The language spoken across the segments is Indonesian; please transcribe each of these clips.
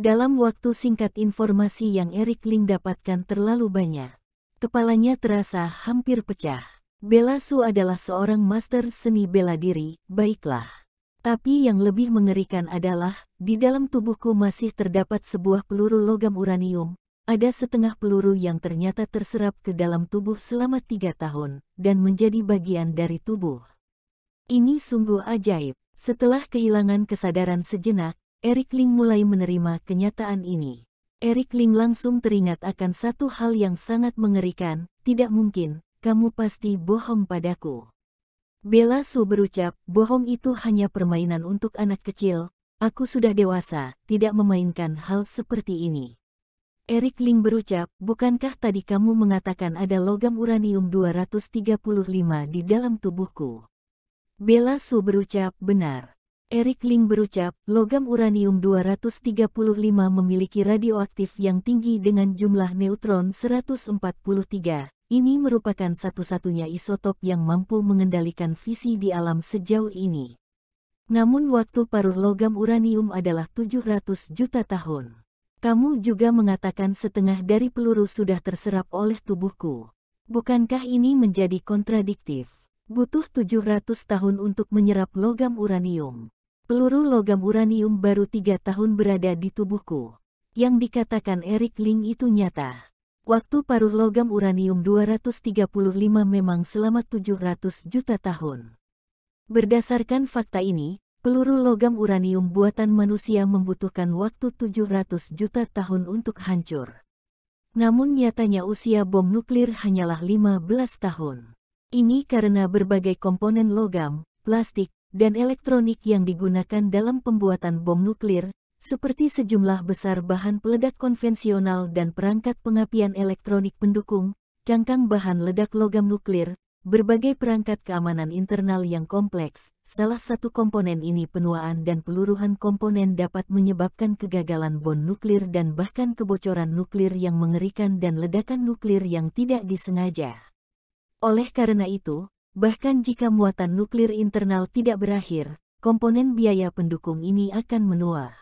Dalam waktu singkat informasi yang Eric Ling dapatkan terlalu banyak. Kepalanya terasa hampir pecah. Bella Su adalah seorang master seni bela diri, baiklah. Tapi yang lebih mengerikan adalah, di dalam tubuhku masih terdapat sebuah peluru logam uranium. Ada setengah peluru yang ternyata terserap ke dalam tubuh selama 3 tahun, dan menjadi bagian dari tubuh. Ini sungguh ajaib. Setelah kehilangan kesadaran sejenak, Eric Ling mulai menerima kenyataan ini. Eric Ling langsung teringat akan satu hal yang sangat mengerikan, tidak mungkin, kamu pasti bohong padaku. Bella Su berucap, bohong itu hanya permainan untuk anak kecil, aku sudah dewasa, tidak memainkan hal seperti ini. Eric Ling berucap, bukankah tadi kamu mengatakan ada logam uranium 235 di dalam tubuhku? Bella Su berucap, benar. Eric Ling berucap, logam uranium 235 memiliki radioaktif yang tinggi dengan jumlah neutron 143. Ini merupakan satu-satunya isotop yang mampu mengendalikan fisi di alam sejauh ini. Namun waktu paruh logam uranium adalah 700 juta tahun. Kamu juga mengatakan setengah dari peluru sudah terserap oleh tubuhku. Bukankah ini menjadi kontradiktif? Butuh 700 tahun untuk menyerap logam uranium. Peluru logam uranium baru 3 tahun berada di tubuhku. Yang dikatakan Eric Ling itu nyata. Waktu paruh logam uranium 235 memang selama 700 juta tahun. Berdasarkan fakta ini, peluru logam uranium buatan manusia membutuhkan waktu 700 juta tahun untuk hancur. Namun nyatanya usia bom nuklir hanyalah 15 tahun. Ini karena berbagai komponen logam, plastik, dan elektronik yang digunakan dalam pembuatan bom nuklir, seperti sejumlah besar bahan peledak konvensional dan perangkat pengapian elektronik pendukung, cangkang bahan ledak logam nuklir, berbagai perangkat keamanan internal yang kompleks. Salah satu komponen ini penuaan dan peluruhan komponen dapat menyebabkan kegagalan bom nuklir dan bahkan kebocoran nuklir yang mengerikan dan ledakan nuklir yang tidak disengaja. Oleh karena itu, bahkan jika muatan nuklir internal tidak berakhir, komponen biaya pendukung ini akan menua.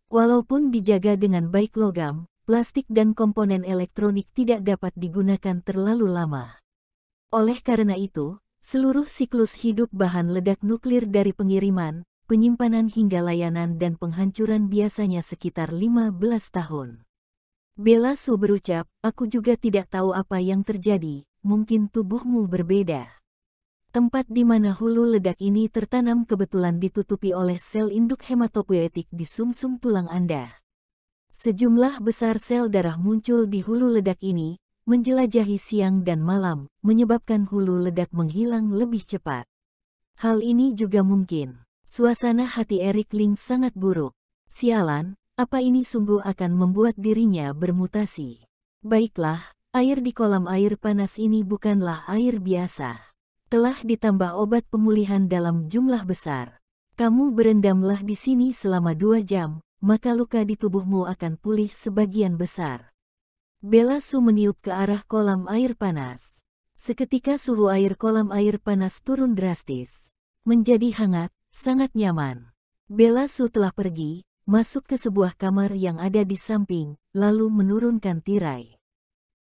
Walaupun dijaga dengan baik logam, plastik dan komponen elektronik tidak dapat digunakan terlalu lama. Oleh karena itu, seluruh siklus hidup bahan ledak nuklir dari pengiriman, penyimpanan hingga layanan dan penghancuran biasanya sekitar 15 tahun. Bella Su berucap, aku juga tidak tahu apa yang terjadi, mungkin tubuhmu berbeda. Tempat di mana hulu ledak ini tertanam kebetulan ditutupi oleh sel induk hematopoietik di sumsum tulang Anda. Sejumlah besar sel darah muncul di hulu ledak ini, menjelajahi siang dan malam, menyebabkan hulu ledak menghilang lebih cepat. Hal ini juga mungkin. Suasana hati Eric Ling sangat buruk. Sialan, apa ini sungguh akan membuat dirinya bermutasi? Baiklah, air di kolam air panas ini bukanlah air biasa. Telah ditambah obat pemulihan dalam jumlah besar. Kamu berendamlah di sini selama 2 jam, maka luka di tubuhmu akan pulih sebagian besar. Bella Su meniup ke arah kolam air panas. Seketika suhu air kolam air panas turun drastis. Menjadi hangat, sangat nyaman. Bella Su telah pergi, masuk ke sebuah kamar yang ada di samping, lalu menurunkan tirai.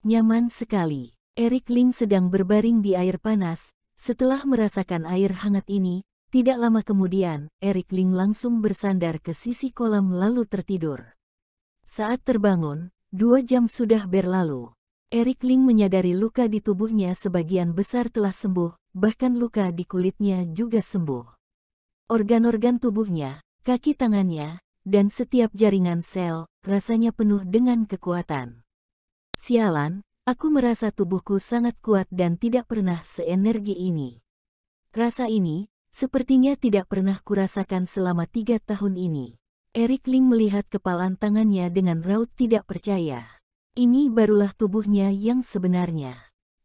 Nyaman sekali. Eric Ling sedang berbaring di air panas. Setelah merasakan air hangat ini, tidak lama kemudian, Eric Ling langsung bersandar ke sisi kolam lalu tertidur. Saat terbangun, 2 jam sudah berlalu. Eric Ling menyadari luka di tubuhnya sebagian besar telah sembuh, bahkan luka di kulitnya juga sembuh. Organ-organ tubuhnya, kaki tangannya, dan setiap jaringan sel, rasanya penuh dengan kekuatan. Sialan. Aku merasa tubuhku sangat kuat dan tidak pernah seenergi ini. Rasa ini, sepertinya tidak pernah kurasakan selama 3 tahun ini. Eric Ling melihat kepalan tangannya dengan raut tidak percaya. Ini barulah tubuhnya yang sebenarnya.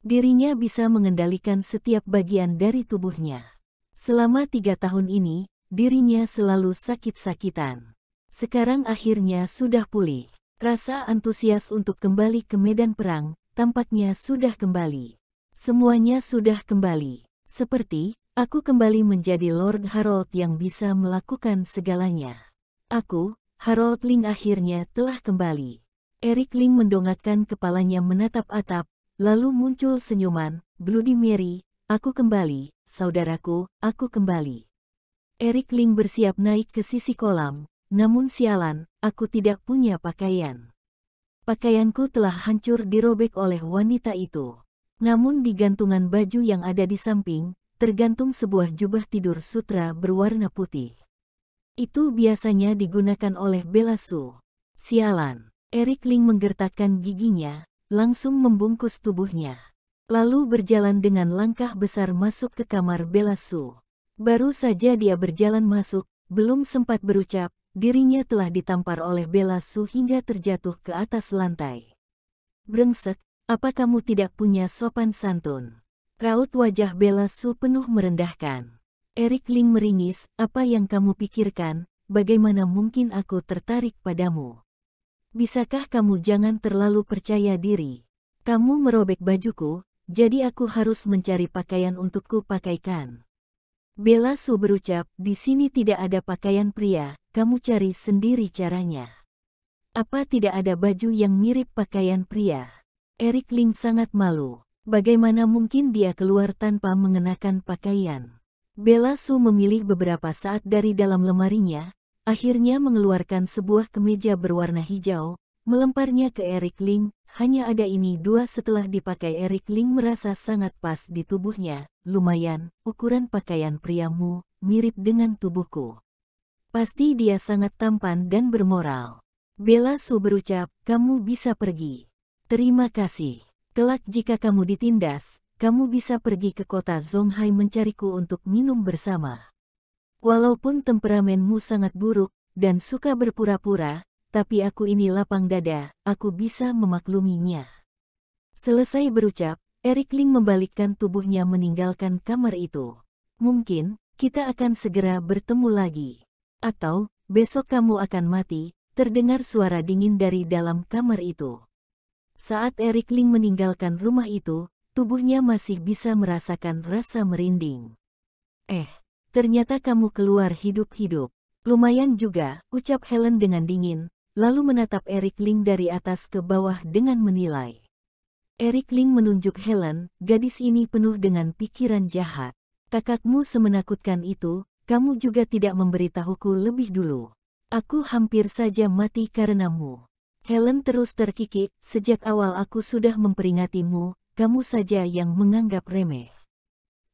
Dirinya bisa mengendalikan setiap bagian dari tubuhnya. Selama 3 tahun ini, dirinya selalu sakit-sakitan. Sekarang akhirnya sudah pulih. Rasa antusias untuk kembali ke medan perang, tampaknya sudah kembali. Semuanya sudah kembali. Seperti, aku kembali menjadi Lord Harold yang bisa melakukan segalanya. Aku Harold Ling akhirnya telah kembali. Eric Ling mendongakkan kepalanya menatap atap, lalu muncul senyuman, Bloody Mary, aku kembali, saudaraku, aku kembali. Eric Ling bersiap naik ke sisi kolam, namun sialan, aku tidak punya pakaian. Pakaianku telah hancur dirobek oleh wanita itu. Namun di gantungan baju yang ada di samping, tergantung sebuah jubah tidur sutra berwarna putih. Itu biasanya digunakan oleh Bella Su. Sialan. Eric Ling menggertakkan giginya, langsung membungkus tubuhnya. Lalu berjalan dengan langkah besar masuk ke kamar Bella Su. Baru saja dia berjalan masuk, belum sempat berucap, dirinya telah ditampar oleh Bella Su hingga terjatuh ke atas lantai. Brengsek, apa kamu tidak punya sopan santun? Raut wajah Bella Su penuh merendahkan. Eric Ling meringis, apa yang kamu pikirkan, bagaimana mungkin aku tertarik padamu? Bisakah kamu jangan terlalu percaya diri? Kamu merobek bajuku, jadi aku harus mencari pakaian untukku pakaikan. Bella Su berucap, di sini tidak ada pakaian pria, kamu cari sendiri caranya. Apa tidak ada baju yang mirip pakaian pria? Eric Ling sangat malu. Bagaimana mungkin dia keluar tanpa mengenakan pakaian? Bella Su memilih beberapa saat dari dalam lemarinya, akhirnya mengeluarkan sebuah kemeja berwarna hijau, melemparnya ke Eric Ling, hanya ada ini dua setelah dipakai Eric Ling merasa sangat pas di tubuhnya, lumayan, ukuran pakaian priamu, mirip dengan tubuhku. Pasti dia sangat tampan dan bermoral. Bella Su berucap, kamu bisa pergi. Terima kasih. Kelak jika kamu ditindas, kamu bisa pergi ke kota Zonghai mencariku untuk minum bersama. Walaupun temperamenmu sangat buruk dan suka berpura-pura, tapi aku ini lapang dada, aku bisa memakluminya. Selesai berucap, Eric Ling membalikkan tubuhnya meninggalkan kamar itu. Mungkin, kita akan segera bertemu lagi. Atau, besok kamu akan mati, terdengar suara dingin dari dalam kamar itu. Saat Eric Ling meninggalkan rumah itu, tubuhnya masih bisa merasakan rasa merinding. Ternyata kamu keluar hidup-hidup. Lumayan juga, ucap Helen dengan dingin, lalu menatap Eric Ling dari atas ke bawah dengan menilai. Eric Ling menunjuk Helen, gadis ini penuh dengan pikiran jahat. Kakakmu semenakutkan itu, kamu juga tidak memberitahuku lebih dulu. Aku hampir saja mati karenamu. Helen terus terkikik, sejak awal aku sudah memperingatimu, kamu saja yang menganggap remeh.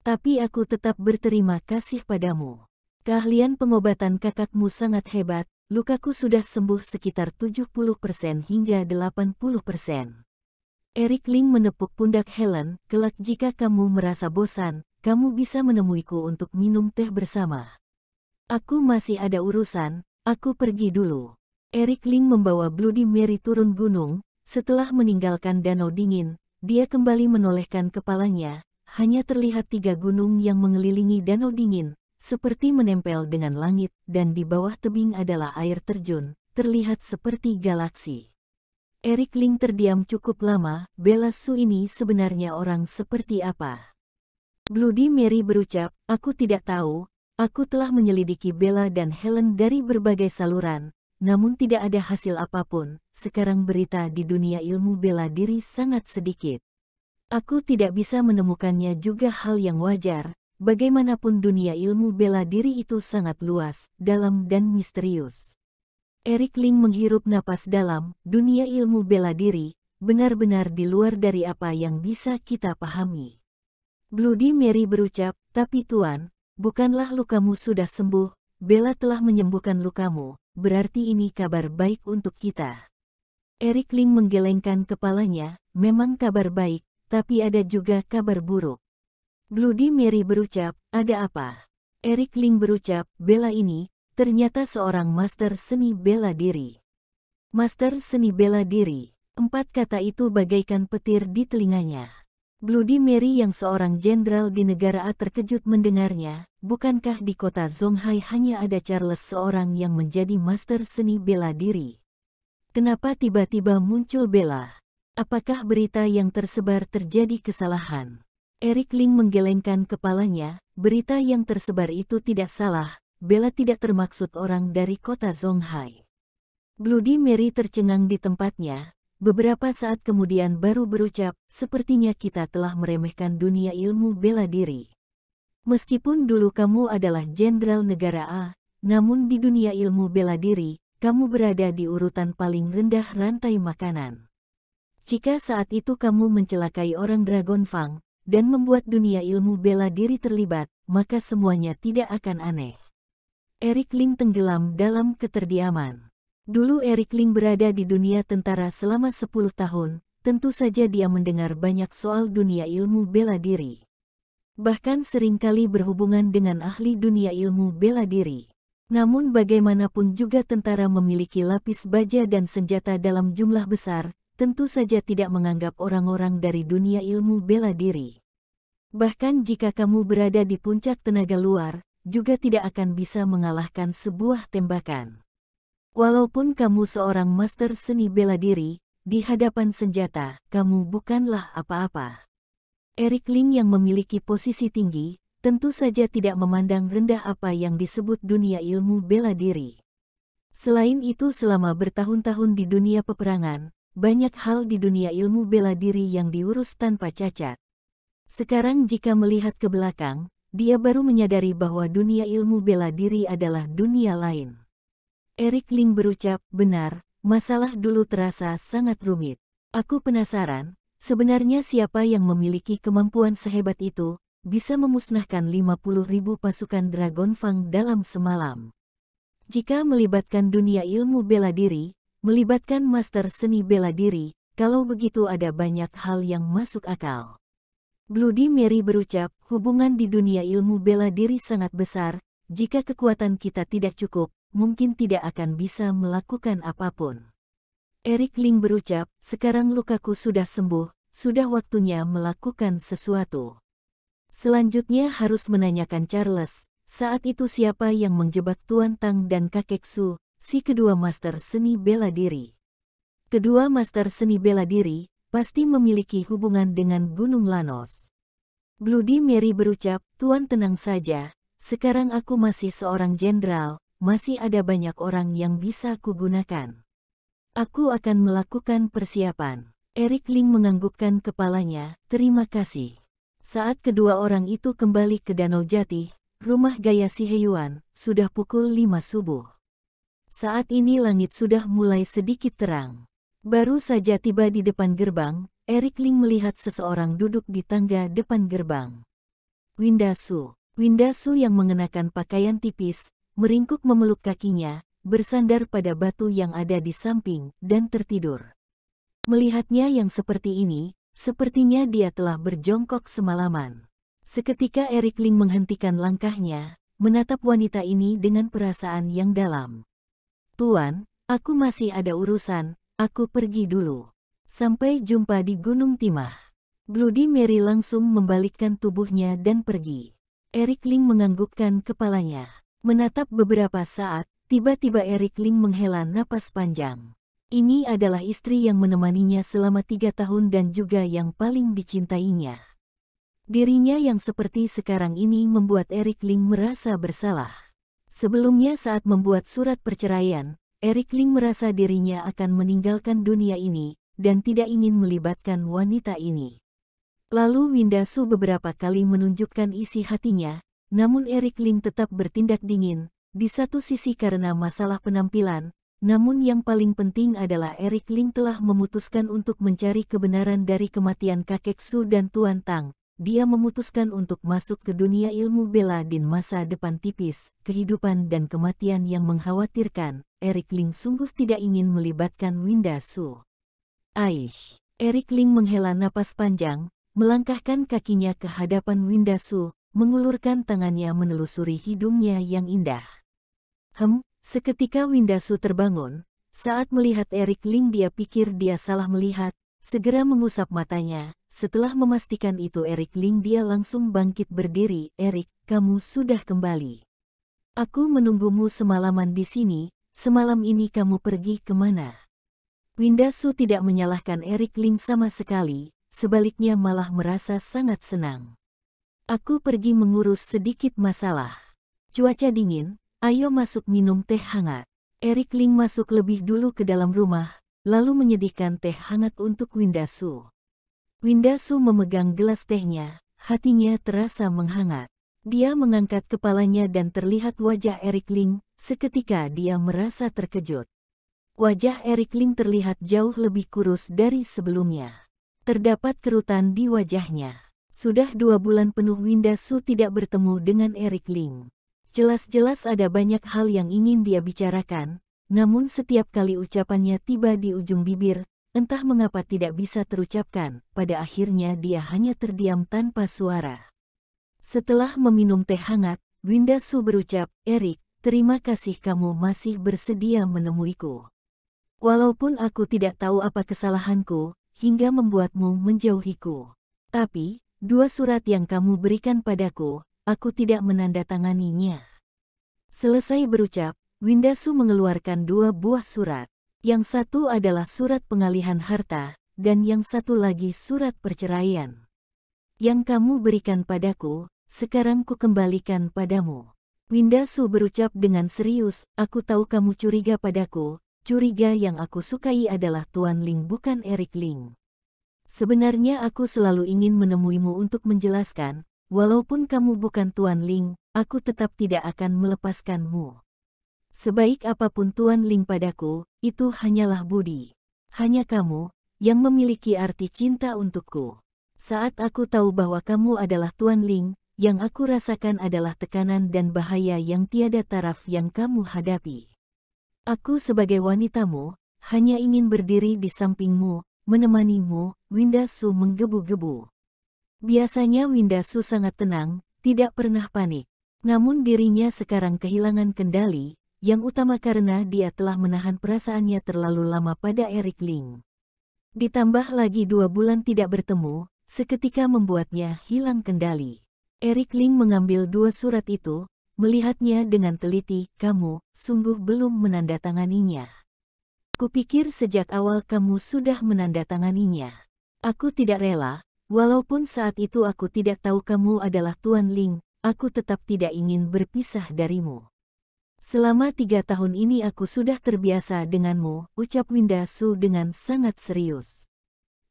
Tapi aku tetap berterima kasih padamu. Keahlian pengobatan kakakmu sangat hebat, lukaku sudah sembuh sekitar 70% hingga 80%. Eric Ling menepuk pundak Helen, kelak jika kamu merasa bosan, kamu bisa menemuiku untuk minum teh bersama. Aku masih ada urusan, aku pergi dulu. Eric Ling membawa Bloody Mary turun gunung, setelah meninggalkan danau dingin, dia kembali menolehkan kepalanya, hanya terlihat 3 gunung yang mengelilingi danau dingin, seperti menempel dengan langit, dan di bawah tebing adalah air terjun, terlihat seperti galaksi. Eric Ling terdiam cukup lama, Bella Su ini sebenarnya orang seperti apa? Bloody Mary berucap, aku tidak tahu, aku telah menyelidiki Bella dan Helen dari berbagai saluran, namun tidak ada hasil apapun, sekarang berita di dunia ilmu bela diri sangat sedikit. Aku tidak bisa menemukannya juga hal yang wajar, bagaimanapun dunia ilmu bela diri itu sangat luas, dalam dan misterius. Eric Ling menghirup napas dalam, dunia ilmu bela diri, benar-benar di luar dari apa yang bisa kita pahami. Bloody Mary berucap, tapi Tuan, bukanlah lukamu sudah sembuh, Bella telah menyembuhkan lukamu, berarti ini kabar baik untuk kita. Eric Ling menggelengkan kepalanya, memang kabar baik, tapi ada juga kabar buruk. Bloody Mary berucap, ada apa? Eric Ling berucap, Bella ini, ternyata seorang master seni bela diri. Master seni bela diri, 4 kata itu bagaikan petir di telinganya. Bloody Mary yang seorang jenderal di negara A terkejut mendengarnya, bukankah di kota Zonghai hanya ada Charles seorang yang menjadi master seni bela diri? Kenapa tiba-tiba muncul Bella? Apakah berita yang tersebar terjadi kesalahan? Eric Ling menggelengkan kepalanya, berita yang tersebar itu tidak salah, Bella tidak termaksud orang dari kota Zonghai. Bloody Mary tercengang di tempatnya. Beberapa saat kemudian baru berucap, sepertinya kita telah meremehkan dunia ilmu bela diri. Meskipun dulu kamu adalah jenderal negara A, namun di dunia ilmu bela diri, kamu berada di urutan paling rendah rantai makanan. Jika saat itu kamu mencelakai orang Dragon Fang, dan membuat dunia ilmu bela diri terlibat, maka semuanya tidak akan aneh. Eric Ling tenggelam dalam keterdiaman. Dulu Eric Ling berada di dunia tentara selama 10 tahun, tentu saja dia mendengar banyak soal dunia ilmu bela diri. Bahkan seringkali berhubungan dengan ahli dunia ilmu bela diri. Namun bagaimanapun juga tentara memiliki lapis baja dan senjata dalam jumlah besar, tentu saja tidak menganggap orang-orang dari dunia ilmu bela diri. Bahkan jika kamu berada di puncak tenaga luar, juga tidak akan bisa mengalahkan sebuah tembakan. Walaupun kamu seorang master seni bela diri, di hadapan senjata, kamu bukanlah apa-apa. Eric Ling yang memiliki posisi tinggi, tentu saja tidak memandang rendah apa yang disebut dunia ilmu bela diri. Selain itu selama bertahun-tahun di dunia peperangan, banyak hal di dunia ilmu bela diri yang diurus tanpa cacat. Sekarang jika melihat ke belakang, dia baru menyadari bahwa dunia ilmu bela diri adalah dunia lain. Eric Ling berucap, benar, masalah dulu terasa sangat rumit. Aku penasaran, sebenarnya siapa yang memiliki kemampuan sehebat itu, bisa memusnahkan 50.000 pasukan Dragon Fang dalam semalam. Jika melibatkan dunia ilmu bela diri, melibatkan master seni bela diri, kalau begitu ada banyak hal yang masuk akal. Bloody Mary berucap, hubungan di dunia ilmu bela diri sangat besar, jika kekuatan kita tidak cukup, mungkin tidak akan bisa melakukan apapun. Eric Ling berucap, sekarang lukaku sudah sembuh, sudah waktunya melakukan sesuatu. Selanjutnya harus menanyakan Charles, saat itu siapa yang menjebak Tuan Tang dan Kakek Su, si kedua master seni bela diri. Kedua master seni bela diri, pasti memiliki hubungan dengan Gunung Lanos. Bloody Mary berucap, Tuan tenang saja, sekarang aku masih seorang jenderal, masih ada banyak orang yang bisa kugunakan. Aku akan melakukan persiapan. Eric Ling menganggukkan kepalanya, terima kasih. Saat kedua orang itu kembali ke Danau Jati, rumah gaya Si Heyuan, sudah pukul 5 subuh. Saat ini langit sudah mulai sedikit terang. Baru saja tiba di depan gerbang, Eric Ling melihat seseorang duduk di tangga depan gerbang. Winda Su yang mengenakan pakaian tipis, meringkuk memeluk kakinya, bersandar pada batu yang ada di samping, dan tertidur. Melihatnya yang seperti ini, sepertinya dia telah berjongkok semalaman. Seketika Eric Ling menghentikan langkahnya, menatap wanita ini dengan perasaan yang dalam. Tuan, aku masih ada urusan, aku pergi dulu. Sampai jumpa di Gunung Timah. Bloody Mary langsung membalikkan tubuhnya dan pergi. Eric Ling menganggukkan kepalanya. Menatap beberapa saat, tiba-tiba Eric Ling menghela napas panjang. Ini adalah istri yang menemaninya selama 3 tahun dan juga yang paling dicintainya. Dirinya yang seperti sekarang ini membuat Eric Ling merasa bersalah. Sebelumnya saat membuat surat perceraian, Eric Ling merasa dirinya akan meninggalkan dunia ini, dan tidak ingin melibatkan wanita ini. Lalu Winda Su beberapa kali menunjukkan isi hatinya, namun Eric Ling tetap bertindak dingin, di satu sisi karena masalah penampilan, namun yang paling penting adalah Eric Ling telah memutuskan untuk mencari kebenaran dari kematian kakek Su dan Tuan Tang. Dia memutuskan untuk masuk ke dunia ilmu bela di masa depan tipis, kehidupan dan kematian yang mengkhawatirkan. Eric Ling sungguh tidak ingin melibatkan Winda Su. Aish. Eric Ling menghela napas panjang, melangkahkan kakinya ke hadapan Winda Su, mengulurkan tangannya menelusuri hidungnya yang indah. Seketika Winda Su terbangun. Saat melihat Eric Ling dia pikir dia salah melihat, segera mengusap matanya. Setelah memastikan itu Eric Ling dia langsung bangkit berdiri. Eric, kamu sudah kembali. Aku menunggumu semalaman di sini, semalam ini kamu pergi kemana? Winda Su tidak menyalahkan Eric Ling sama sekali, sebaliknya malah merasa sangat senang. Aku pergi mengurus sedikit masalah. Cuaca dingin, ayo masuk minum teh hangat. Erik Ling masuk lebih dulu ke dalam rumah, lalu menyediakan teh hangat untuk Winda Su. Winda Su memegang gelas tehnya, hatinya terasa menghangat. Dia mengangkat kepalanya dan terlihat wajah Erik Ling, seketika dia merasa terkejut. Wajah Erik Ling terlihat jauh lebih kurus dari sebelumnya. Terdapat kerutan di wajahnya. Sudah 2 bulan penuh Winda Su tidak bertemu dengan Erik Ling. Jelas-jelas ada banyak hal yang ingin dia bicarakan, namun setiap kali ucapannya tiba di ujung bibir, entah mengapa tidak bisa terucapkan, pada akhirnya dia hanya terdiam tanpa suara. Setelah meminum teh hangat, Winda Su berucap, "Erik, terima kasih kamu masih bersedia menemuiku. Walaupun aku tidak tahu apa kesalahanku, hingga membuatmu menjauhiku. Tapi, 2 surat yang kamu berikan padaku, aku tidak menandatanganinya." Selesai berucap, Winda Su mengeluarkan 2 buah surat. Yang satu adalah surat pengalihan harta, dan yang satu lagi surat perceraian. "Yang kamu berikan padaku, sekarang ku kembalikan padamu." Winda Su berucap dengan serius, "Aku tahu kamu curiga padaku, curiga yang aku sukai adalah Tuan Ling bukan Erik Ling. Sebenarnya aku selalu ingin menemuimu untuk menjelaskan, walaupun kamu bukan Tuan Ling, aku tetap tidak akan melepaskanmu. Sebaik apapun Tuan Ling padaku, itu hanyalah budi. Hanya kamu, yang memiliki arti cinta untukku. Saat aku tahu bahwa kamu adalah Tuan Ling, yang aku rasakan adalah tekanan dan bahaya yang tiada taraf yang kamu hadapi. Aku sebagai wanitamu, hanya ingin berdiri di sampingmu, menemanimu." Winda Su menggebu-gebu. Biasanya Winda Su sangat tenang, tidak pernah panik. Namun dirinya sekarang kehilangan kendali, yang utama karena dia telah menahan perasaannya terlalu lama pada Erik Ling. Ditambah lagi 2 bulan tidak bertemu, seketika membuatnya hilang kendali. Erik Ling mengambil 2 surat itu, melihatnya dengan teliti, "Kamu, sungguh belum menandatanganinya. Kupikir sejak awal kamu sudah menandatanganinya. Aku tidak rela, walaupun saat itu aku tidak tahu kamu adalah Tuan Ling, aku tetap tidak ingin berpisah darimu. Selama 3 tahun ini aku sudah terbiasa denganmu," ucap Winda Su dengan sangat serius.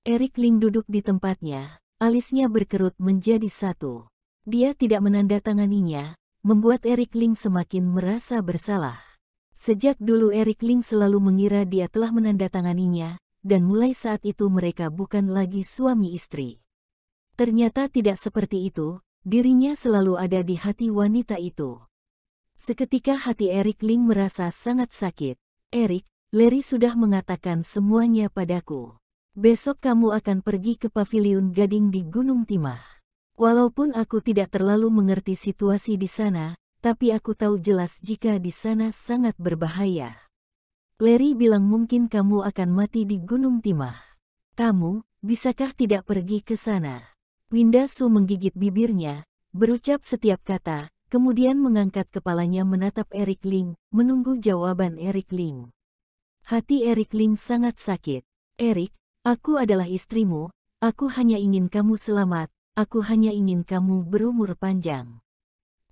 Erik Ling duduk di tempatnya, alisnya berkerut menjadi satu. Dia tidak menandatanganinya, membuat Erik Ling semakin merasa bersalah. Sejak dulu Erik Ling selalu mengira dia telah menandatanganinya, dan mulai saat itu mereka bukan lagi suami istri. Ternyata tidak seperti itu, dirinya selalu ada di hati wanita itu. Seketika hati Erik Ling merasa sangat sakit. "Erik, Larry sudah mengatakan semuanya padaku. Besok kamu akan pergi ke paviliun gading di Gunung Timah. Walaupun aku tidak terlalu mengerti situasi di sana, tapi aku tahu jelas jika di sana sangat berbahaya. Larry bilang mungkin kamu akan mati di Gunung Timah. Kamu, bisakah tidak pergi ke sana?" Winda Su menggigit bibirnya, berucap setiap kata, kemudian mengangkat kepalanya menatap Erik Ling, menunggu jawaban Erik Ling. Hati Erik Ling sangat sakit. "Erik, aku adalah istrimu, aku hanya ingin kamu selamat. Aku hanya ingin kamu berumur panjang.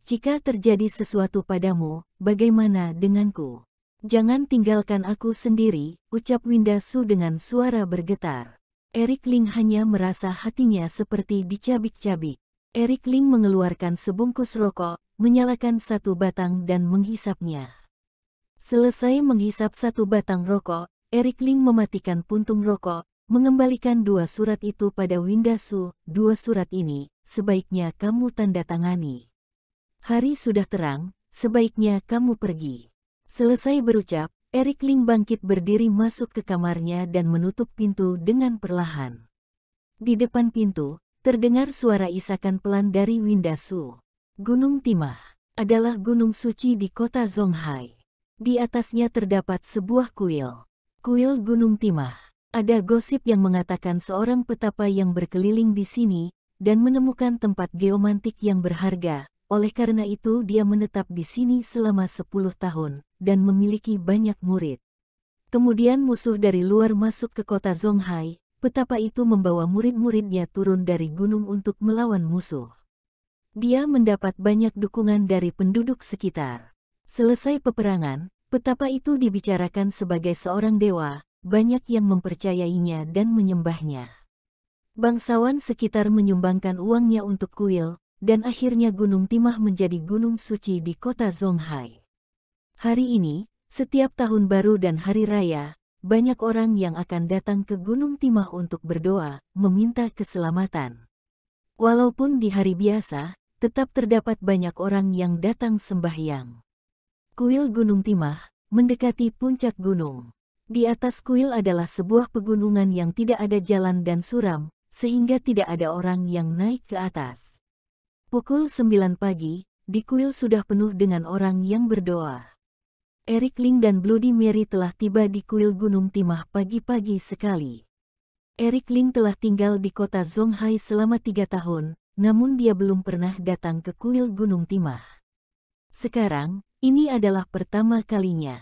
Jika terjadi sesuatu padamu, bagaimana denganku? Jangan tinggalkan aku sendiri," ucap Winda Su dengan suara bergetar. Erik Ling hanya merasa hatinya seperti dicabik-cabik. Erik Ling mengeluarkan sebungkus rokok, menyalakan 1 batang dan menghisapnya. Selesai menghisap 1 batang rokok, Erik Ling mematikan puntung rokok, mengembalikan 2 surat itu pada Winda Su. "2 surat ini, sebaiknya kamu tandatangani. Hari sudah terang, sebaiknya kamu pergi." Selesai berucap, Erik Ling bangkit berdiri masuk ke kamarnya dan menutup pintu dengan perlahan. Di depan pintu, terdengar suara isakan pelan dari Winda Su. Gunung Timah adalah gunung suci di kota Zonghai. Di atasnya terdapat sebuah kuil. Kuil Gunung Timah. Ada gosip yang mengatakan seorang petapa yang berkeliling di sini, dan menemukan tempat geomantik yang berharga, oleh karena itu dia menetap di sini selama 10 tahun, dan memiliki banyak murid. Kemudian musuh dari luar masuk ke kota Zonghai, petapa itu membawa murid-muridnya turun dari gunung untuk melawan musuh. Dia mendapat banyak dukungan dari penduduk sekitar. Selesai peperangan, Petapa itu dibicarakan sebagai seorang dewa, banyak yang mempercayainya dan menyembahnya. Bangsawan sekitar menyumbangkan uangnya untuk kuil, dan akhirnya Gunung Timah menjadi gunung suci di kota Zonghai. Hari ini, setiap tahun baru dan hari raya, banyak orang yang akan datang ke Gunung Timah untuk berdoa, meminta keselamatan. Walaupun di hari biasa, tetap terdapat banyak orang yang datang sembahyang. Kuil Gunung Timah mendekati puncak gunung. Di atas kuil adalah sebuah pegunungan yang tidak ada jalan dan suram, sehingga tidak ada orang yang naik ke atas. Pukul 9 pagi, di kuil sudah penuh dengan orang yang berdoa. Eric Ling dan Bloody Mary telah tiba di kuil Gunung Timah pagi-pagi sekali. Eric Ling telah tinggal di kota Zonghai selama 3 tahun, namun dia belum pernah datang ke kuil Gunung Timah. Sekarang, ini adalah pertama kalinya.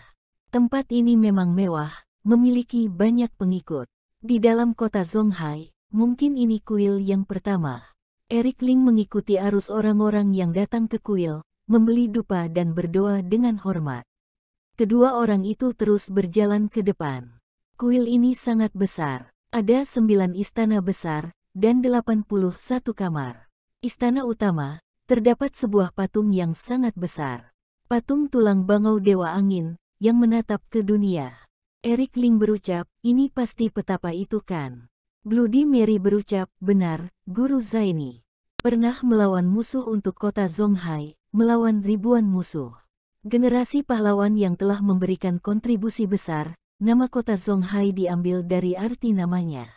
Tempat ini memang mewah, memiliki banyak pengikut. Di dalam kota Zonghai, mungkin ini kuil yang pertama. Eric Ling mengikuti arus orang-orang yang datang ke kuil, membeli dupa dan berdoa dengan hormat. Kedua orang itu terus berjalan ke depan. Kuil ini sangat besar. Ada 9 istana besar, dan 81 kamar. Istana utama, terdapat sebuah patung yang sangat besar. Patung tulang bangau Dewa Angin, yang menatap ke dunia. Eric Ling berucap, ini pasti petapa itu kan? Bloody Mary berucap, benar, Guru Zaini. Pernah melawan musuh untuk kota Zonghai, melawan ribuan musuh. Generasi pahlawan yang telah memberikan kontribusi besar, nama kota Zonghai diambil dari arti namanya.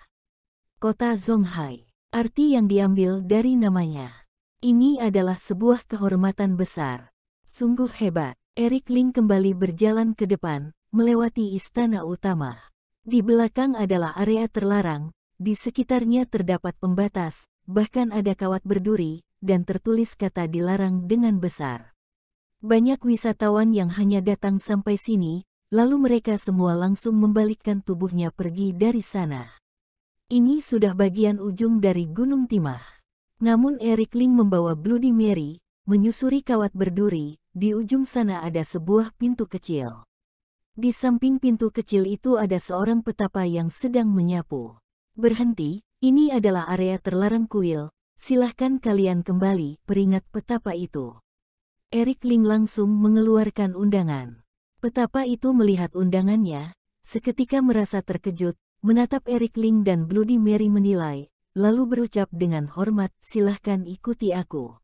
Kota Zonghai, arti yang diambil dari namanya. Ini adalah sebuah kehormatan besar. Sungguh hebat. Eric Ling kembali berjalan ke depan, melewati istana utama. Di belakang adalah area terlarang, di sekitarnya terdapat pembatas, bahkan ada kawat berduri, dan tertulis kata dilarang dengan besar. Banyak wisatawan yang hanya datang sampai sini, lalu mereka semua langsung membalikkan tubuhnya pergi dari sana. Ini sudah bagian ujung dari Gunung Timah. Namun Eric Ling membawa Bloody Mary, menyusuri kawat berduri, di ujung sana ada sebuah pintu kecil. Di samping pintu kecil itu ada seorang petapa yang sedang menyapu. Berhenti, ini adalah area terlarang kuil, silahkan kalian kembali, peringat petapa itu. Eric Ling langsung mengeluarkan undangan. Petapa itu melihat undangannya, seketika merasa terkejut, menatap Eric Ling dan Bloody Mary menilai, lalu berucap dengan hormat, silahkan ikuti aku.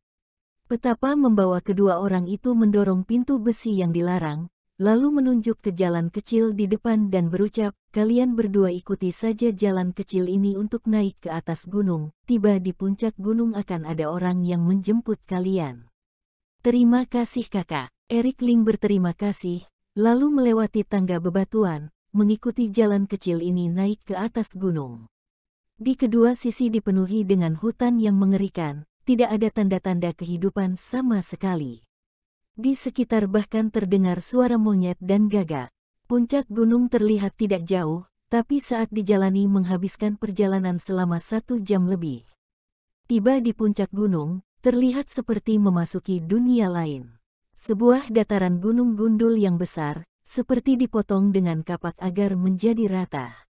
Petapa membawa kedua orang itu mendorong pintu besi yang dilarang, lalu menunjuk ke jalan kecil di depan dan berucap, kalian berdua ikuti saja jalan kecil ini untuk naik ke atas gunung, tiba di puncak gunung akan ada orang yang menjemput kalian. Terima kasih kakak. Eric Ling berterima kasih, lalu melewati tangga bebatuan, mengikuti jalan kecil ini naik ke atas gunung. Di kedua sisi dipenuhi dengan hutan yang mengerikan, tidak ada tanda-tanda kehidupan sama sekali. Di sekitar bahkan terdengar suara monyet dan gagak. Puncak gunung terlihat tidak jauh, tapi saat dijalani menghabiskan perjalanan selama 1 jam lebih. Tiba di puncak gunung, terlihat seperti memasuki dunia lain. Sebuah dataran gunung gundul yang besar, seperti dipotong dengan kapak agar menjadi rata.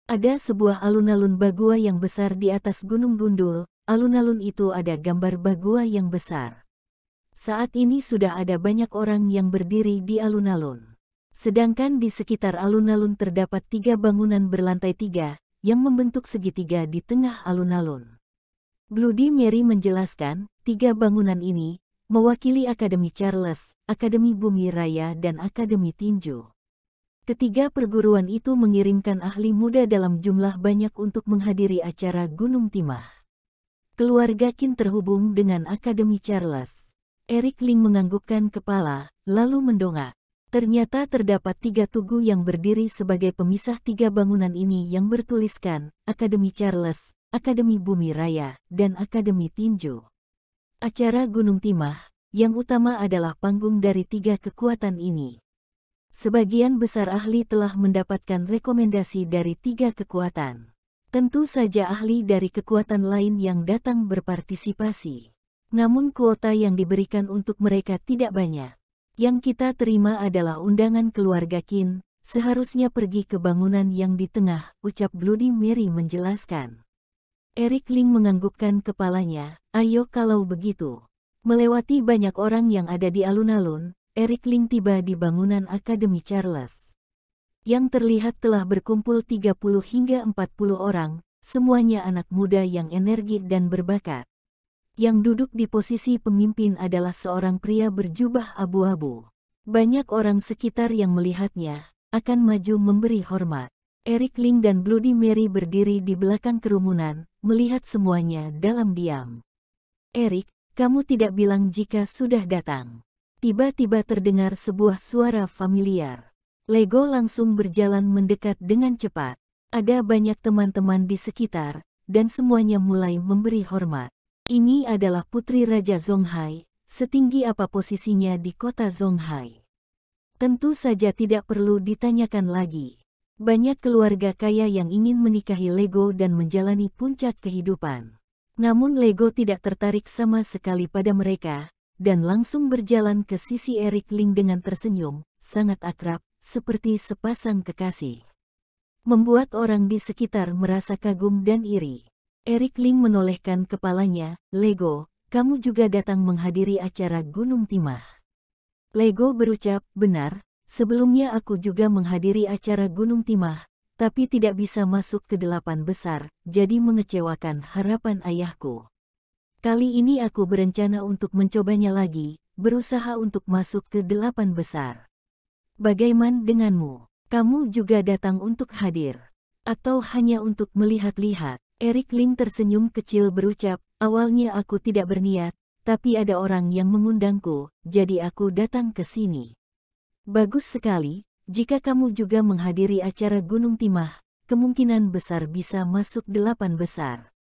Ada sebuah alun-alun bagua yang besar di atas gunung gundul. Alun-alun itu ada gambar bagua yang besar. Saat ini sudah ada banyak orang yang berdiri di alun-alun. Sedangkan di sekitar alun-alun terdapat 3 bangunan berlantai 3, yang membentuk segitiga di tengah alun-alun. Bloody Mary menjelaskan, 3 bangunan ini, mewakili Akademi Charles, Akademi Bumi Raya dan Akademi Tinju. Ketiga perguruan itu mengirimkan ahli muda dalam jumlah banyak untuk menghadiri acara Gunung Timah. Keluarga Qin terhubung dengan Akademi Charles. Eric Ling menganggukkan kepala, lalu mendongak. Ternyata terdapat 3 tugu yang berdiri sebagai pemisah 3 bangunan ini yang bertuliskan Akademi Charles, Akademi Bumi Raya, dan Akademi Tinju. Acara Gunung Timah, yang utama adalah panggung dari 3 kekuatan ini. Sebagian besar ahli telah mendapatkan rekomendasi dari 3 kekuatan. Tentu saja ahli dari kekuatan lain yang datang berpartisipasi. Namun kuota yang diberikan untuk mereka tidak banyak. Yang kita terima adalah undangan keluarga Qin, seharusnya pergi ke bangunan yang di tengah, ucap Bloody Mary menjelaskan. Eric Ling menganggukkan kepalanya, ayo kalau begitu. Melewati banyak orang yang ada di alun-alun, Eric Ling tiba di bangunan Akademi Charles. Yang terlihat telah berkumpul 30 hingga 40 orang, semuanya anak muda yang energik dan berbakat. Yang duduk di posisi pemimpin adalah seorang pria berjubah abu-abu. Banyak orang sekitar yang melihatnya, akan maju memberi hormat. Eric Ling dan Bloody Mary berdiri di belakang kerumunan, melihat semuanya dalam diam. Eric, kamu tidak bilang jika sudah datang. Tiba-tiba terdengar sebuah suara familiar. Lego langsung berjalan mendekat dengan cepat. Ada banyak teman-teman di sekitar, dan semuanya mulai memberi hormat. Ini adalah Putri Raja Zonghai, setinggi apa posisinya di kota Zonghai. Tentu saja tidak perlu ditanyakan lagi. Banyak keluarga kaya yang ingin menikahi Lego dan menjalani puncak kehidupan. Namun Lego tidak tertarik sama sekali pada mereka, dan langsung berjalan ke sisi Eric Ling dengan tersenyum, sangat akrab, seperti sepasang kekasih. Membuat orang di sekitar merasa kagum dan iri. Eric Ling menolehkan kepalanya, Lego, kamu juga datang menghadiri acara Gunung Timah. Lego berucap, benar. Sebelumnya aku juga menghadiri acara Gunung Timah, tapi tidak bisa masuk ke 8 besar, jadi mengecewakan harapan ayahku. Kali ini aku berencana untuk mencobanya lagi, berusaha untuk masuk ke 8 besar. Bagaimana denganmu? Kamu juga datang untuk hadir? Atau hanya untuk melihat-lihat? Eric Ling tersenyum kecil berucap, awalnya aku tidak berniat, tapi ada orang yang mengundangku, jadi aku datang ke sini. Bagus sekali, jika kamu juga menghadiri acara Gunung Timah, kemungkinan besar bisa masuk 8 besar.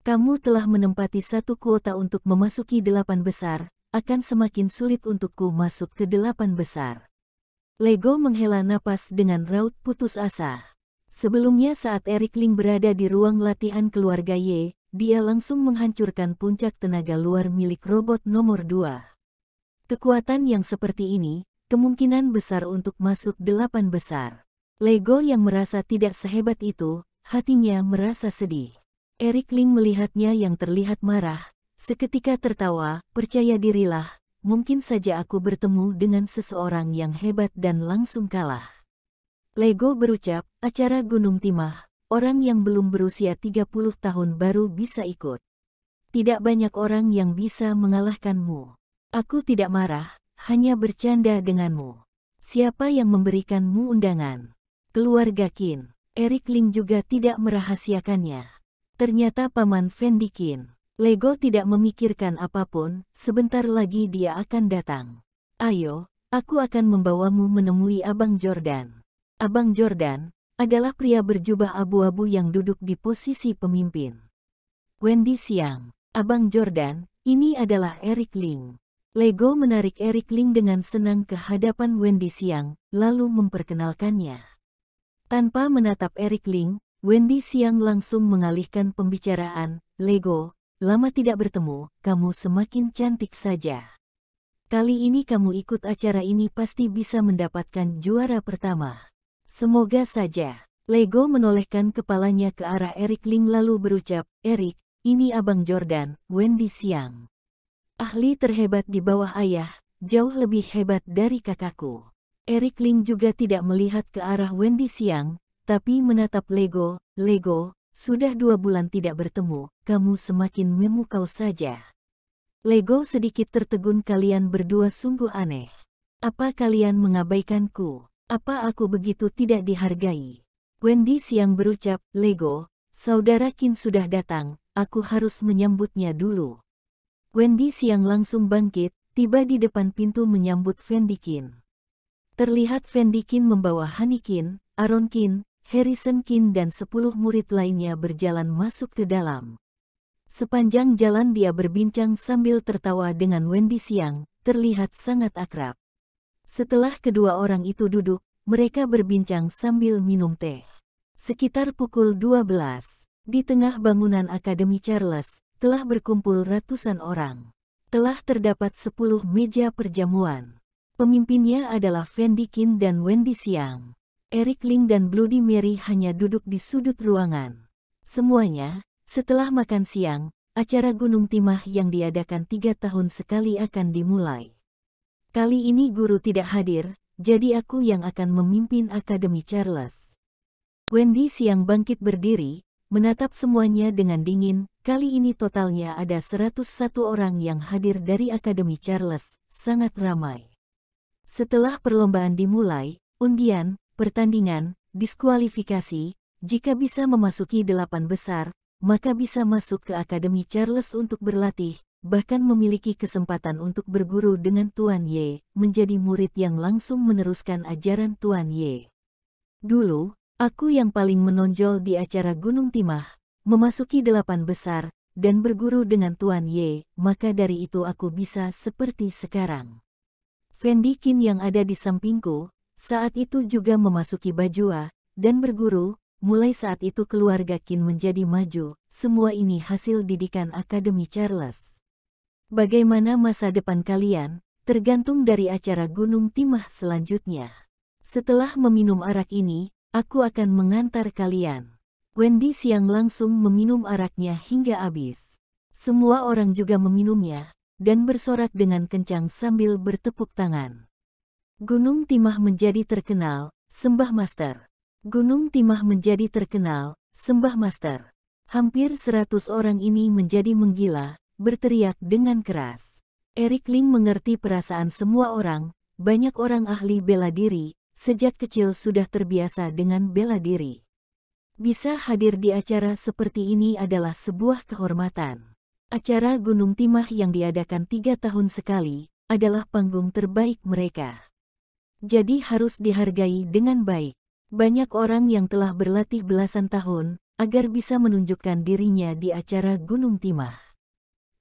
Kamu telah menempati satu kuota untuk memasuki 8 besar, akan semakin sulit untukku masuk ke 8 besar. Lego menghela napas dengan raut putus asa. Sebelumnya saat Eric Ling berada di ruang latihan keluarga Ye, dia langsung menghancurkan puncak tenaga luar milik robot nomor 2. Kekuatan yang seperti ini, kemungkinan besar untuk masuk 8 besar. Lego yang merasa tidak sehebat itu, hatinya merasa sedih. Eric Ling melihatnya yang terlihat marah, seketika tertawa, percaya dirilah, mungkin saja aku bertemu dengan seseorang yang hebat dan langsung kalah. Lego berucap, acara Gunung Timah, orang yang belum berusia 30 tahun baru bisa ikut. Tidak banyak orang yang bisa mengalahkanmu. Aku tidak marah. Hanya bercanda denganmu. Siapa yang memberikanmu undangan? Keluarga Qin. Eric Ling juga tidak merahasiakannya. Ternyata Paman Fendi Qin. Lego tidak memikirkan apapun, sebentar lagi dia akan datang. Ayo, aku akan membawamu menemui Abang Jordan. Abang Jordan adalah pria berjubah abu-abu yang duduk di posisi pemimpin. Wendy Xiang. Abang Jordan, ini adalah Eric Ling. Lego menarik Eric Ling dengan senang ke hadapan Wendy Xiang, lalu memperkenalkannya. Tanpa menatap Eric Ling, Wendy Xiang langsung mengalihkan pembicaraan, Lego, lama tidak bertemu, kamu semakin cantik saja. Kali ini kamu ikut acara ini pasti bisa mendapatkan juara pertama. Semoga saja. Lego menolehkan kepalanya ke arah Eric Ling lalu berucap, Eric, ini Abang Jordan, Wendy Xiang. Ahli terhebat di bawah ayah, jauh lebih hebat dari kakakku. Eric Ling juga tidak melihat ke arah Wendy Xiang, tapi menatap Lego, Lego, sudah 2 bulan tidak bertemu, kamu semakin memukau saja. Lego sedikit tertegun kalian berdua sungguh aneh. Apa kalian mengabaikanku? Apa aku begitu tidak dihargai? Wendy Xiang berucap, Lego, saudara Qin sudah datang, aku harus menyambutnya dulu. Wendy Xiang langsung bangkit, tiba di depan pintu menyambut Fendi Qin. Terlihat Fendi Qin membawa Honey Qin, Aaron Qin, Harrison Qin dan 10 murid lainnya berjalan masuk ke dalam. Sepanjang jalan dia berbincang sambil tertawa dengan Wendy Xiang, terlihat sangat akrab. Setelah kedua orang itu duduk, mereka berbincang sambil minum teh. Sekitar pukul 12, di tengah bangunan Akademi Charles, telah berkumpul ratusan orang. Telah terdapat 10 meja perjamuan. Pemimpinnya adalah Fendi Qin dan Wendy Xiang. Eric Ling dan Bloody Mary hanya duduk di sudut ruangan. Semuanya, setelah makan siang, acara Gunung Timah yang diadakan 3 tahun sekali akan dimulai. Kali ini guru tidak hadir, jadi aku yang akan memimpin Akademi Charles. Wendy Xiang bangkit berdiri, menatap semuanya dengan dingin. Kali ini totalnya ada 101 orang yang hadir dari Akademi Charles, sangat ramai. Setelah perlombaan dimulai, undian, pertandingan, diskualifikasi, jika bisa memasuki 8 besar, maka bisa masuk ke Akademi Charles untuk berlatih, bahkan memiliki kesempatan untuk berguru dengan Tuan Ye, menjadi murid yang langsung meneruskan ajaran Tuan Ye. Dulu, aku yang paling menonjol di acara Gunung Timah, memasuki 8 besar, dan berguru dengan Tuan Ye, maka dari itu aku bisa seperti sekarang. Fendi Qin yang ada di sampingku, saat itu juga memasuki Bajua, dan berguru. Mulai saat itu keluarga Qin menjadi maju. Semua ini hasil didikan Akademi Charles. Bagaimana masa depan kalian, tergantung dari acara Gunung Timah selanjutnya. Setelah meminum arak ini, aku akan mengantar kalian. Wendy Xiang langsung meminum araknya hingga habis. Semua orang juga meminumnya, dan bersorak dengan kencang sambil bertepuk tangan. Gunung Timah menjadi terkenal, Sembah Master. Gunung Timah menjadi terkenal, Sembah Master. Hampir 100 orang ini menjadi menggila, berteriak dengan keras. Eric Ling mengerti perasaan semua orang, banyak orang ahli bela diri, sejak kecil sudah terbiasa dengan bela diri. Bisa hadir di acara seperti ini adalah sebuah kehormatan. Acara Gunung Timah yang diadakan 3 tahun sekali, adalah panggung terbaik mereka. Jadi harus dihargai dengan baik. Banyak orang yang telah berlatih belasan tahun, agar bisa menunjukkan dirinya di acara Gunung Timah.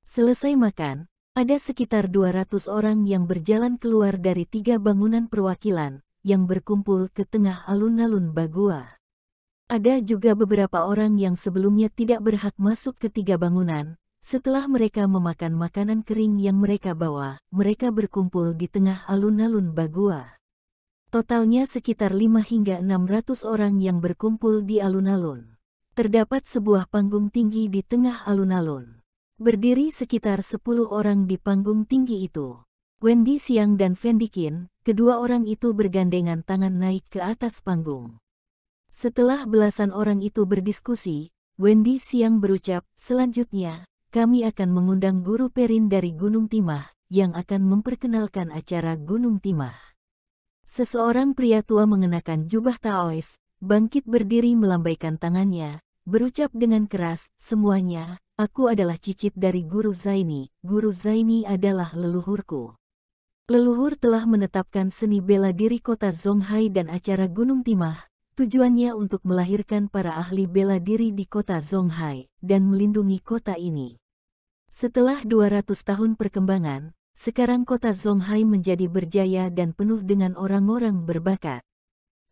Selesai makan, ada sekitar 200 orang yang berjalan keluar dari 3 bangunan perwakilan, yang berkumpul ke tengah alun-alun Bagua. Ada juga beberapa orang yang sebelumnya tidak berhak masuk ke 3 bangunan. Setelah mereka memakan makanan kering yang mereka bawa, mereka berkumpul di tengah alun-alun Bagua. Totalnya sekitar 5 hingga 600 orang yang berkumpul di alun-alun. Terdapat sebuah panggung tinggi di tengah alun-alun. Berdiri sekitar 10 orang di panggung tinggi itu. Wendy Xiang dan Fendi Qin, kedua orang itu bergandengan tangan naik ke atas panggung. Setelah belasan orang itu berdiskusi, Wendy Xiang berucap, selanjutnya, kami akan mengundang guru Perin dari Gunung Timah, yang akan memperkenalkan acara Gunung Timah. Seseorang pria tua mengenakan jubah Taois, bangkit berdiri melambaikan tangannya, berucap dengan keras, semuanya, aku adalah cicit dari Guru Zaini, Guru Zaini adalah leluhurku. Leluhur telah menetapkan seni bela diri kota Zonghai dan acara Gunung Timah, tujuannya untuk melahirkan para ahli bela diri di kota Zonghai, dan melindungi kota ini. Setelah 200 tahun perkembangan, sekarang kota Zonghai menjadi berjaya dan penuh dengan orang-orang berbakat.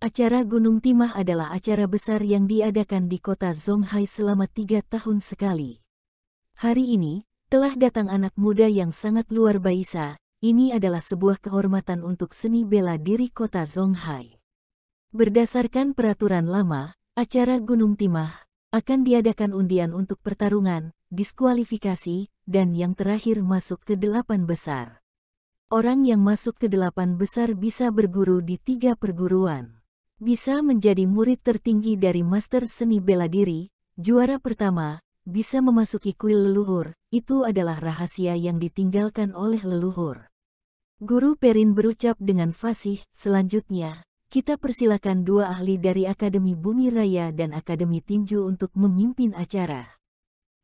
Acara Gunung Timah adalah acara besar yang diadakan di kota Zonghai selama 3 tahun sekali. Hari ini, telah datang anak muda yang sangat luar biasa. Ini adalah sebuah kehormatan untuk seni bela diri kota Zonghai. Berdasarkan peraturan lama, acara Gunung Timah akan diadakan undian untuk pertarungan, diskualifikasi, dan yang terakhir masuk ke 8 besar. Orang yang masuk ke 8 besar bisa berguru di 3 perguruan. Bisa menjadi murid tertinggi dari master seni bela diri, juara pertama, bisa memasuki kuil leluhur, itu adalah rahasia yang ditinggalkan oleh leluhur. Guru Perin berucap dengan fasih, selanjutnya, kita persilakan 2 ahli dari Akademi Bumi Raya dan Akademi Tinju untuk memimpin acara.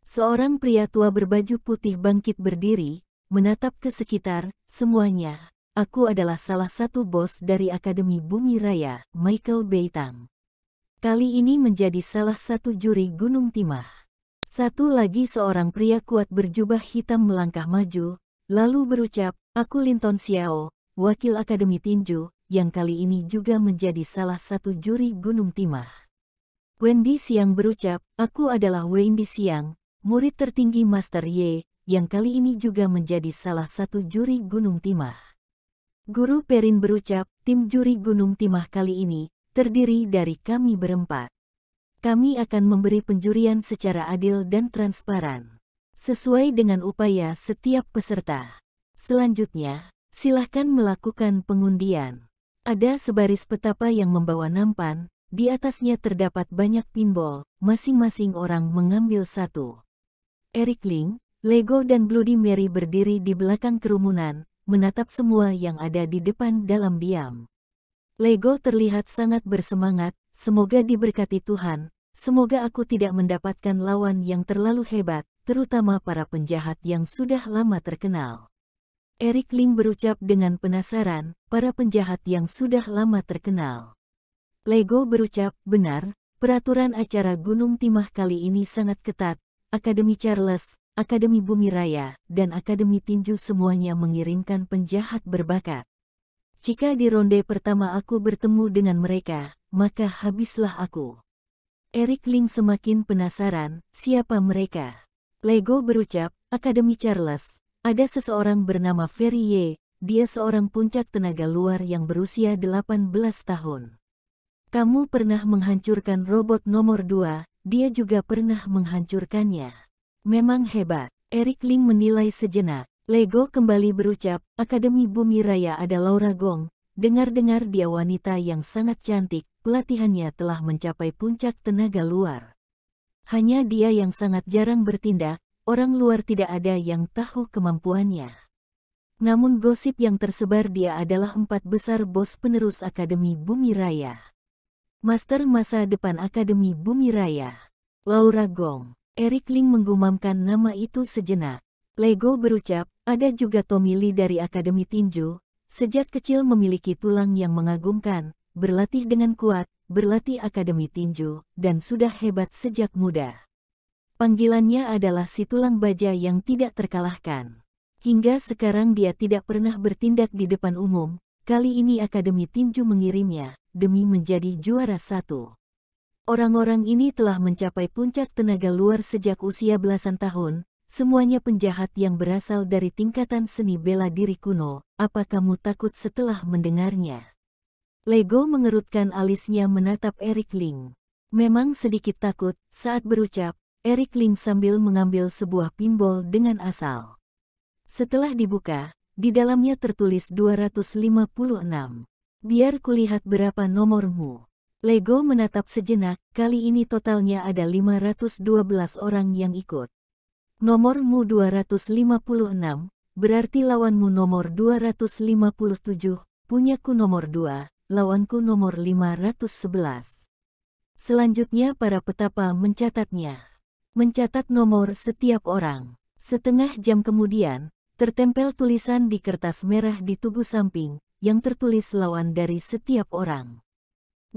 Seorang pria tua berbaju putih bangkit berdiri, menatap ke sekitar, semuanya. Aku adalah salah satu bos dari Akademi Bumi Raya, Michael Beitang. Kali ini menjadi salah satu juri Gunung Timah. Satu lagi seorang pria kuat berjubah hitam melangkah maju, lalu berucap, aku Linton Xiao, wakil Akademi Tinju, yang kali ini juga menjadi salah satu juri Gunung Timah. Wendy Xiang berucap, aku adalah Wendy Xiang, murid tertinggi Master Ye, yang kali ini juga menjadi salah satu juri Gunung Timah. Guru Perrin berucap, tim juri Gunung Timah kali ini terdiri dari kami berempat. Kami akan memberi penjurian secara adil dan transparan, sesuai dengan upaya setiap peserta. Selanjutnya, silahkan melakukan pengundian. Ada sebaris petapa yang membawa nampan, di atasnya terdapat banyak pinball, masing-masing orang mengambil satu. Eric Ling, Lego dan Bloody Mary berdiri di belakang kerumunan, menatap semua yang ada di depan dalam diam. Lego terlihat sangat bersemangat, semoga diberkati Tuhan, semoga aku tidak mendapatkan lawan yang terlalu hebat, terutama para penjahat yang sudah lama terkenal. Eric Ling berucap dengan penasaran, para penjahat yang sudah lama terkenal. Lego berucap, benar, peraturan acara Gunung Timah kali ini sangat ketat, Akademi Charles, Akademi Bumi Raya, dan Akademi Tinju semuanya mengirimkan penjahat berbakat. Jika di ronde pertama aku bertemu dengan mereka, maka habislah aku. Eric Ling semakin penasaran, siapa mereka? Lego berucap, Akademi Charles, ada seseorang bernama Ferry Ye, dia seorang puncak tenaga luar yang berusia 18 tahun. Kamu pernah menghancurkan robot nomor 2, dia juga pernah menghancurkannya. Memang hebat. Eric Ling menilai sejenak. Lego kembali berucap, Akademi Bumi Raya ada Laura Gong. Dengar-dengar dia wanita yang sangat cantik, pelatihannya telah mencapai puncak tenaga luar. Hanya dia yang sangat jarang bertindak, orang luar tidak ada yang tahu kemampuannya. Namun gosip yang tersebar dia adalah 4 besar bos penerus Akademi Bumi Raya. Master masa depan Akademi Bumi Raya. Laura Gong. Eric Ling menggumamkan nama itu sejenak. Lego berucap, ada juga Tommy Lee dari Akademi Tinju, sejak kecil memiliki tulang yang mengagumkan, berlatih dengan kuat, berlatih Akademi Tinju, dan sudah hebat sejak muda. Panggilannya adalah si tulang baja yang tidak terkalahkan. Hingga sekarang dia tidak pernah bertindak di depan umum, kali ini Akademi Tinju mengirimnya, demi menjadi juara 1. Orang-orang ini telah mencapai puncak tenaga luar sejak usia belasan tahun, semuanya penjahat yang berasal dari tingkatan seni bela diri kuno. Apa kamu takut setelah mendengarnya? Lego mengerutkan alisnya menatap Eric Ling. Memang sedikit takut, saat berucap, Eric Ling sambil mengambil sebuah pinball dengan asal. Setelah dibuka, di dalamnya tertulis 256. Biar kulihat berapa nomormu. Lego menatap sejenak, kali ini totalnya ada 512 orang yang ikut. Nomormu 256, berarti lawanmu nomor 257, punyaku nomor 2, lawanku nomor 511. Selanjutnya para petapa mencatatnya. Mencatat nomor setiap orang. Setengah jam kemudian, tertempel tulisan di kertas merah di tubuh samping, yang tertulis lawan dari setiap orang.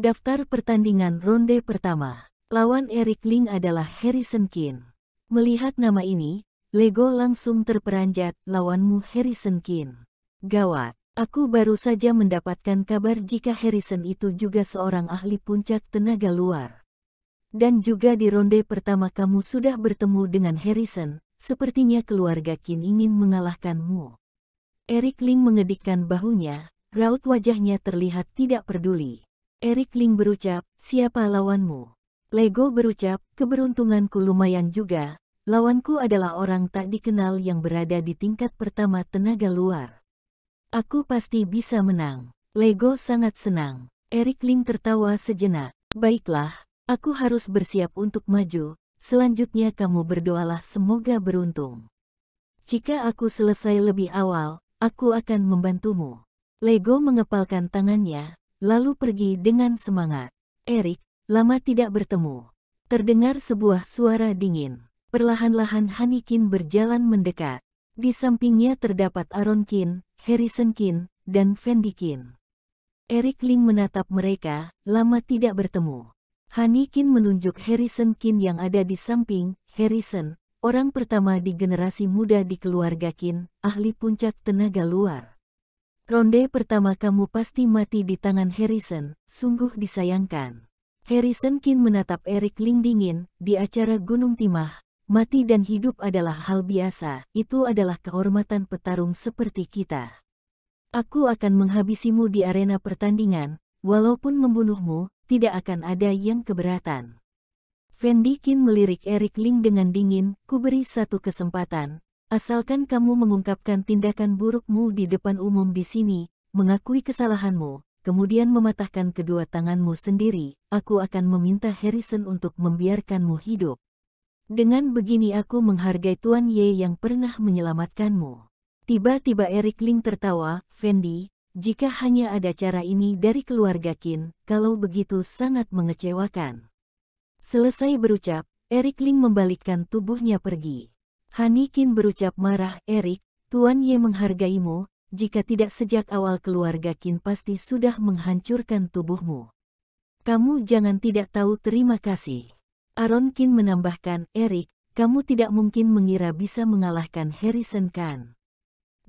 Daftar pertandingan ronde pertama. Lawan Eric Ling adalah Harrison Kin. Melihat nama ini, Lego langsung terperanjat, lawanmu Harrison Kin. Gawat, aku baru saja mendapatkan kabar jika Harrison itu juga seorang ahli puncak tenaga luar. Dan juga di ronde pertama kamu sudah bertemu dengan Harrison, sepertinya keluarga Kin ingin mengalahkanmu. Eric Ling mengedikkan bahunya, raut wajahnya terlihat tidak peduli. Eric Ling berucap, siapa lawanmu? Lego berucap, keberuntunganku lumayan juga, lawanku adalah orang tak dikenal yang berada di tingkat pertama tenaga luar. Aku pasti bisa menang. Lego sangat senang. Eric Ling tertawa sejenak. Baiklah, aku harus bersiap untuk maju, selanjutnya kamu berdoalah semoga beruntung. Jika aku selesai lebih awal, aku akan membantumu. Lego mengepalkan tangannya, lalu pergi dengan semangat. Eric, lama tidak bertemu. Terdengar sebuah suara dingin. Perlahan-lahan Hanikin berjalan mendekat. Di sampingnya terdapat Aaron Kin, Harrison Kin, dan Fendi Kin. Eric Ling menatap mereka, lama tidak bertemu. Hanikin menunjuk Harrison Kin yang ada di samping. Harrison, orang pertama di generasi muda di keluarga Kin, ahli puncak tenaga luar. Ronde pertama kamu pasti mati di tangan Harrison, sungguh disayangkan. Harrison Kin menatap Eric Ling dingin, di acara Gunung Timah, mati dan hidup adalah hal biasa, itu adalah kehormatan petarung seperti kita. Aku akan menghabisimu di arena pertandingan, walaupun membunuhmu, tidak akan ada yang keberatan. Fan Dikin melirik Eric Ling dengan dingin, kuberi satu kesempatan. Asalkan kamu mengungkapkan tindakan burukmu di depan umum di sini, mengakui kesalahanmu, kemudian mematahkan kedua tanganmu sendiri, aku akan meminta Harrison untuk membiarkanmu hidup. Dengan begini aku menghargai Tuan Ye yang pernah menyelamatkanmu. Tiba-tiba Eric Ling tertawa, Fendi, jika hanya ada cara ini dari keluarga Qin, kalau begitu sangat mengecewakan. Selesai berucap, Eric Ling membalikkan tubuhnya pergi. Han Qin berucap marah, Eric, Tuan Ye menghargaimu, jika tidak sejak awal keluarga Qin pasti sudah menghancurkan tubuhmu. Kamu jangan tidak tahu terima kasih. Aaron Qin menambahkan, Eric, kamu tidak mungkin mengira bisa mengalahkan Harrison Khan.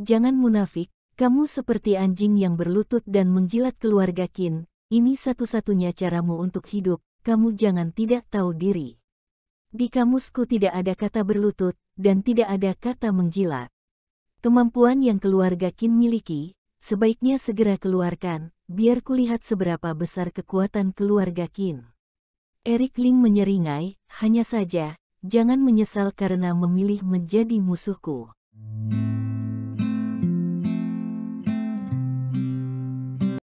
Jangan munafik, kamu seperti anjing yang berlutut dan menjilat keluarga Qin, ini satu-satunya caramu untuk hidup, kamu jangan tidak tahu diri. Di kamusku tidak ada kata berlutut, dan tidak ada kata menjilat. Kemampuan yang keluarga Qin miliki, sebaiknya segera keluarkan, biar kulihat seberapa besar kekuatan keluarga Qin. Eric Ling menyeringai, hanya saja, jangan menyesal karena memilih menjadi musuhku.